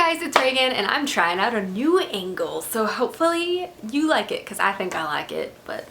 guys, it's Reagan and I'm trying out a new angle, so hopefully you like it because I think I like it, but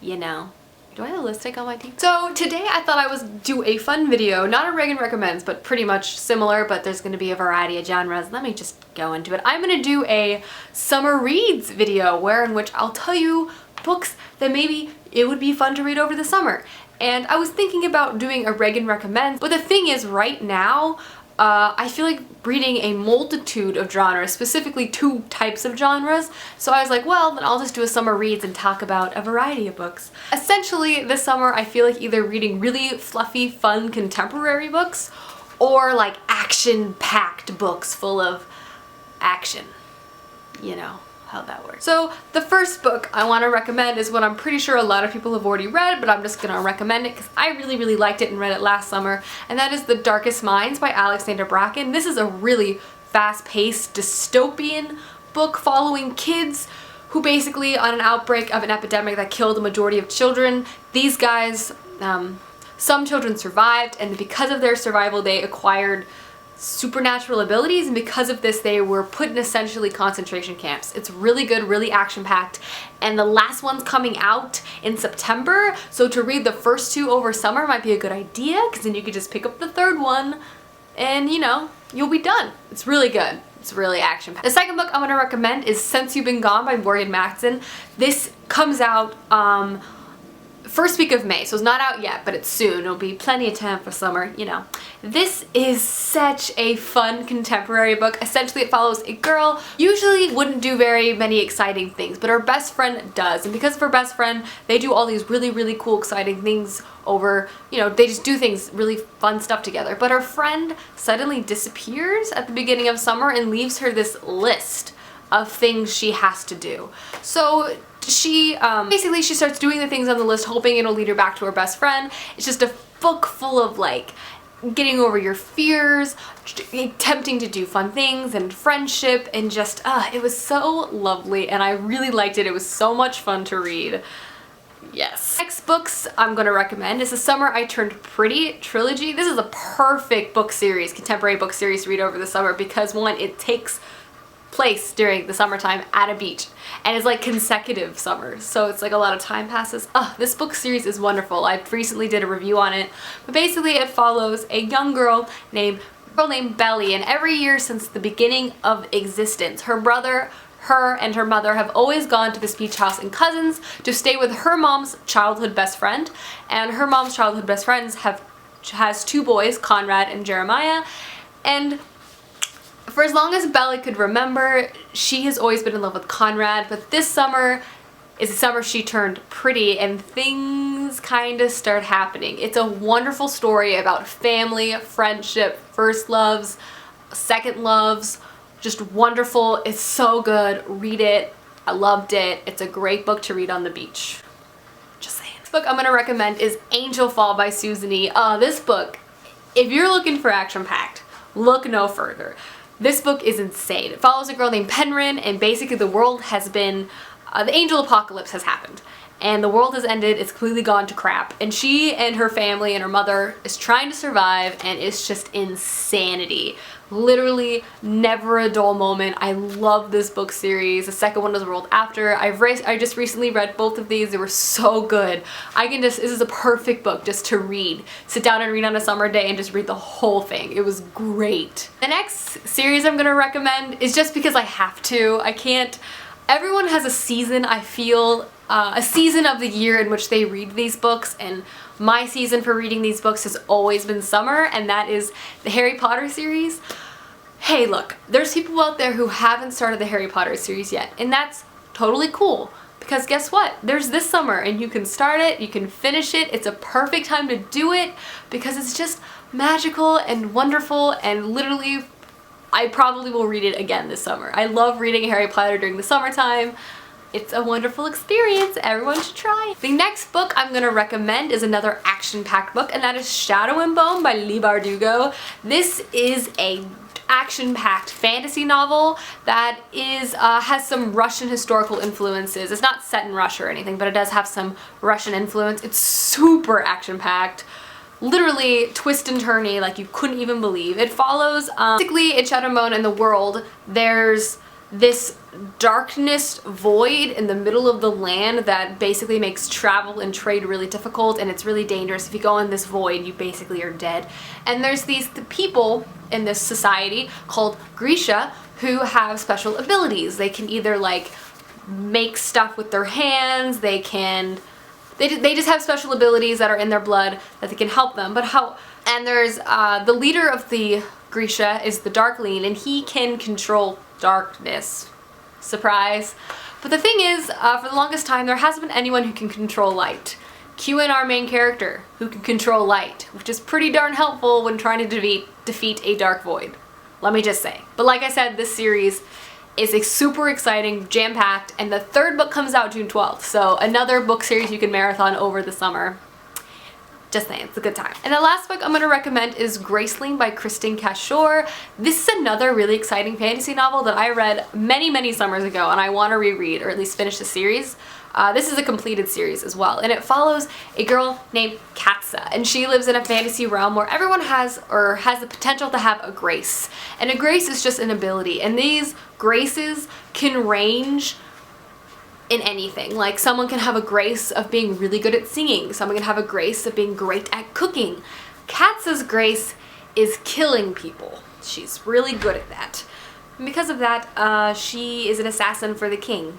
you know. Do I have a lipstick on my teeth? So today I thought I would do a fun video, not a Reagan recommends, but pretty much similar, but there's going to be a variety of genres. Let me just go into it. I'm going to do a summer reads video in which I'll tell you books that maybe it would be fun to read over the summer. And I was thinking about doing a Reagan recommends, but the thing is right now, I feel like reading a multitude of genres, specifically 2 types of genres, so I was like, well, then I'll just do a summer reads and talk about a variety of books. Essentially, this summer I feel like either reading really fluffy, fun, contemporary books, or like action-packed books full of action. You know how that works. So the first book I want to recommend is one I'm pretty sure a lot of people have already read, but I'm just gonna recommend it because I really liked it and read it last summer, and that is The Darkest Minds by Alexandra Bracken. This is a really fast-paced dystopian book following kids who basically, on an outbreak of an epidemic that killed the majority of children, these guys, some children survived, and because of their survival they acquired supernatural abilities, and because of this they were put in essentially concentration camps. It's really good, really action-packed, and the last one's coming out in September, so to read the first 2 over summer might be a good idea because then you could just pick up the 3rd one and you know, you'll be done. It's really good. It's really action-packed. The second book I'm going to recommend is Since You've Been Gone by Morgan Matson. This comes out first week of May, so it's not out yet, but it's soon. It'll be plenty of time for summer, you know. This is such a fun contemporary book. Essentially, it follows a girl, usually wouldn't do very many exciting things, but her best friend does. And because of her best friend, they do all these really cool, exciting things over, you know, they just do things, really fun stuff together. But her friend suddenly disappears at the beginning of summer and leaves her this list of things she has to do. So she basically she starts doing the things on the list hoping it'll lead her back to her best friend. It's just a book full of like getting over your fears, attempting to do fun things, and friendship, and just it was so lovely and I really liked it. It was so much fun to read. Yes. Next books I'm going to recommend is The Summer I Turned Pretty trilogy. This is a perfect book series, contemporary book series to read over the summer because one, it takes place during the summertime at a beach and it's like consecutive summers, so it's like a lot of time passes. This book series is wonderful. I recently did a review on it, but basically it follows a young girl named Belly, and every year since the beginning of existence, her brother, her and her mother have always gone to this beach house in Cousins to stay with her mom's childhood best friend, and her mom's childhood best friends has 2 boys, Conrad and Jeremiah, and for as long as Belly could remember, she has always been in love with Conrad, but this summer is the summer she turned pretty and things kind of start happening. It's a wonderful story about family, friendship, first loves, second loves, just wonderful. It's so good. Read it. I loved it. It's a great book to read on the beach. Just saying. This book I'm going to recommend is Angel Fall by Susan E. This book, if you're looking for action-packed, look no further. This book is insane. It follows a girl named Penryn, and basically the world has been, the angel apocalypse has happened. And the world has ended, it's completely gone to crap. And she and her family and her mother is trying to survive, and it's just insanity. Literally never a dull moment. I love this book series. The second one is World After. I just recently read both of these. They were so good. This is a perfect book just to read. Sit down and read on a summer day and just read the whole thing. It was great. The next series I'm gonna recommend is just because I have to. I can't. Everyone has a season, I feel, a season of the year in which they read these books, and my season for reading these books has always been summer, and that is the Harry Potter series. Hey, look, there's people out there who haven't started the Harry Potter series yet, and that's totally cool, because guess what? There's this summer, and you can start it, you can finish it. It's a perfect time to do it, because it's just magical and wonderful, and literally I probably will read it again this summer. I love reading Harry Potter during the summertime. It's a wonderful experience. Everyone should try. The next book I'm going to recommend is another action-packed book, and that is Shadow and Bone by Leigh Bardugo. This is a action-packed fantasy novel that has some Russian historical influences. It's not set in Russia or anything, but it does have some Russian influence. It's super action-packed. literally twist and turny like you couldn't even believe. It follows, basically in Shadowmoon and the world, there's this darkness void in the middle of the land that basically makes travel and trade really difficult, and it's really dangerous. If you go in this void, you basically are dead. And there's these people in this society called Grisha who have special abilities. They can either like make stuff with their hands, they just have special abilities that are in their blood that they can help them. And there's the leader of the Grisha is the Darkling, and he can control darkness. Surprise. But the thing is, for the longest time, there hasn't been anyone who can control light. QN, our main character, who can control light, which is pretty darn helpful when trying to defeat a dark void. Let me just say. But like I said, this series is a super exciting, jam-packed, and the third book comes out June 12th. So another book series you can marathon over the summer. Just saying, it's a good time. And the last book I'm going to recommend is Graceling by Kristen Cashore. This is another really exciting fantasy novel that I read many, many summers ago, and I want to reread, or at least finish the series. This is a completed series as well, and it follows a girl named Katsa, and she lives in a fantasy realm where everyone has the potential to have a grace. And a grace is just an ability, and these graces can range in anything. Like, someone can have a grace of being really good at singing, someone can have a grace of being great at cooking. Katsa's grace is killing people. She's really good at that. And because of that, she is an assassin for the king.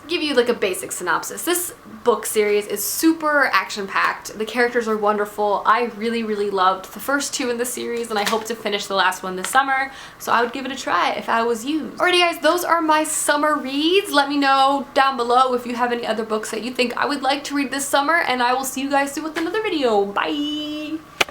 Give you like a basic synopsis. This book series is super action-packed. The characters are wonderful. I really, really loved the first two in the series, and I hope to finish the last one this summer, so I would give it a try if I was you. Alrighty guys, those are my summer reads. Let me know down below if you have any other books that you think I would like to read this summer, and I will see you guys soon with another video. Bye!